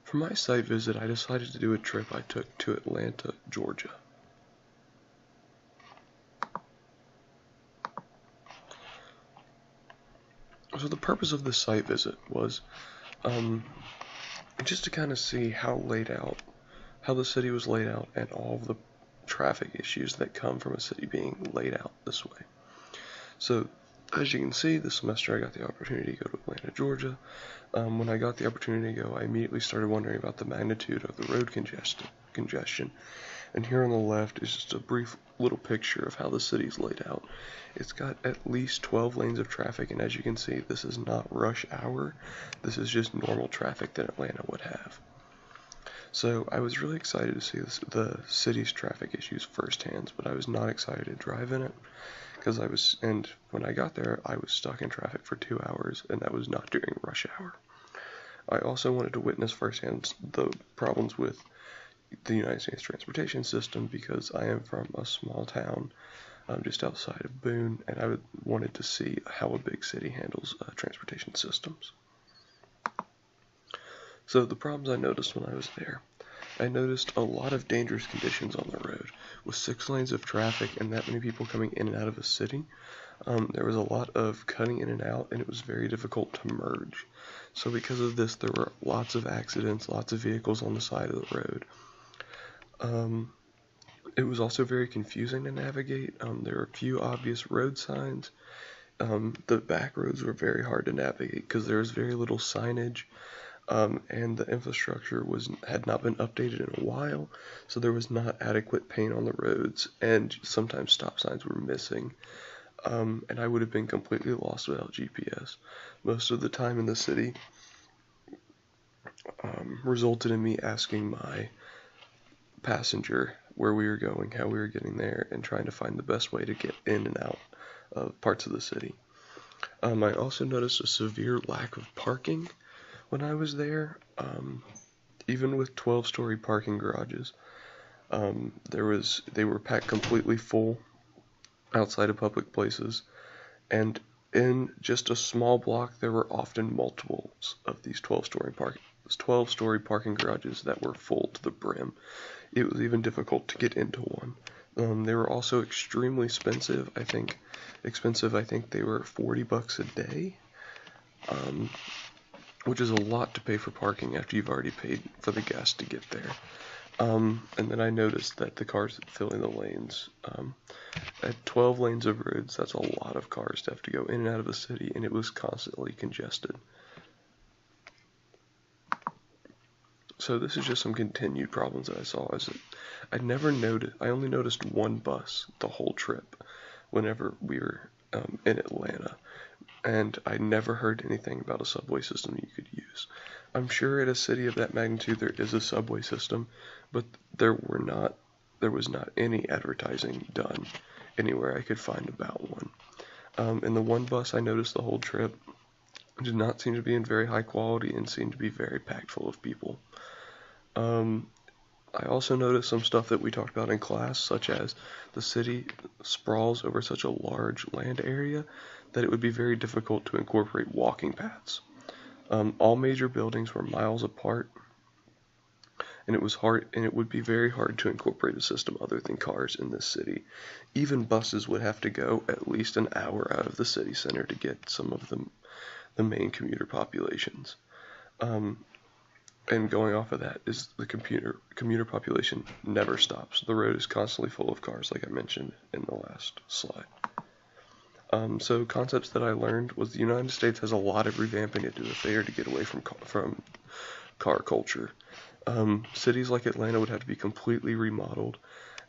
For my site visit, I decided to do a trip I took to Atlanta, Georgia. So the purpose of this site visit was just to kind of see how the city was laid out, and all of the traffic issues that come from a city being laid out this way. So, as you can see, this semester I got the opportunity to go to Atlanta, Georgia. When I got the opportunity to go, I immediately started wondering about the magnitude of the road congestion. And here on the left is just a brief little picture of how the city's laid out. It's got at least 12 lanes of traffic, and as you can see, this is not rush hour. This is just normal traffic that Atlanta would have. So I was really excited to see the city's traffic issues firsthand, but I was not excited to drive in it and when I got there, I was stuck in traffic for 2 hours, and that was not during rush hour. I also wanted to witness firsthand the problems with the United States transportation system, because I am from a small town just outside of Boone, and I wanted to see how a big city handles transportation systems. So the problems I noticed when I was there: I noticed a lot of dangerous conditions on the road. With 6 lanes of traffic and that many people coming in and out of a city, there was a lot of cutting in and out, and it was very difficult to merge. So because of this, there were lots of accidents, lots of vehicles on the side of the road. It was also very confusing to navigate. There were a few obvious road signs. The back roads were very hard to navigate because there was very little signage. And the infrastructure had not been updated in a while, so there was not adequate paint on the roads, and sometimes stop signs were missing, and I would have been completely lost without GPS. Most of the time in the city resulted in me asking my passenger where we were going, how we were getting there, and trying to find the best way to get in and out of parts of the city. I also noticed a severe lack of parking when I was there. Even with 12-story parking garages, they were packed completely full outside of public places, and in just a small block there were often multiples of these 12-story parking garages that were full to the brim. It was even difficult to get into one. They were also extremely expensive. I think they were $40 a day. Which is a lot to pay for parking after you've already paid for the gas to get there. And then I noticed that the cars filling the lanes, at 12 lanes of roads, that's a lot of cars to have to go in and out of the city, and it was constantly congested. So this is just some continued problems that I saw. I only noticed one bus the whole trip whenever we were in Atlanta. And I never heard anything about a subway system you could use. I'm sure at a city of that magnitude there is a subway system, but there was not any advertising done anywhere I could find about one. And the one bus I noticed the whole trip did not seem to be in very high quality and seemed to be very packed full of people. I also noticed some stuff that we talked about in class, such as the city sprawls over such a large land area that it would be very difficult to incorporate walking paths. All major buildings were miles apart, and it would be very hard to incorporate a system other than cars in this city. Even buses would have to go at least an hour out of the city center to get some of the main commuter populations. And going off of that is the commuter population never stops. The road is constantly full of cars, like I mentioned in the last slide. So concepts that I learned was the United States has a lot of revamping to do if they are to get away from car culture. Cities like Atlanta would have to be completely remodeled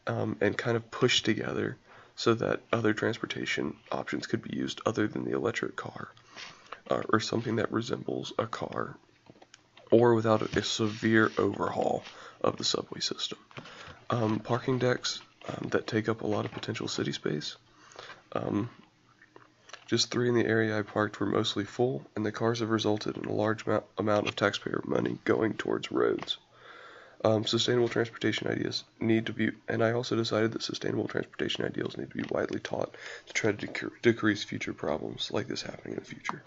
and kind of pushed together so that other transportation options could be used other than the electric car, or something that resembles a car, or without a severe overhaul of the subway system. Parking decks that take up a lot of potential city space. Just 3 in the area I parked were mostly full, and the cars have resulted in a large amount of taxpayer money going towards roads. Sustainable transportation ideas need to be, and I also decided that sustainable transportation ideals need to be widely taught to try to decrease future problems like this happening in the future.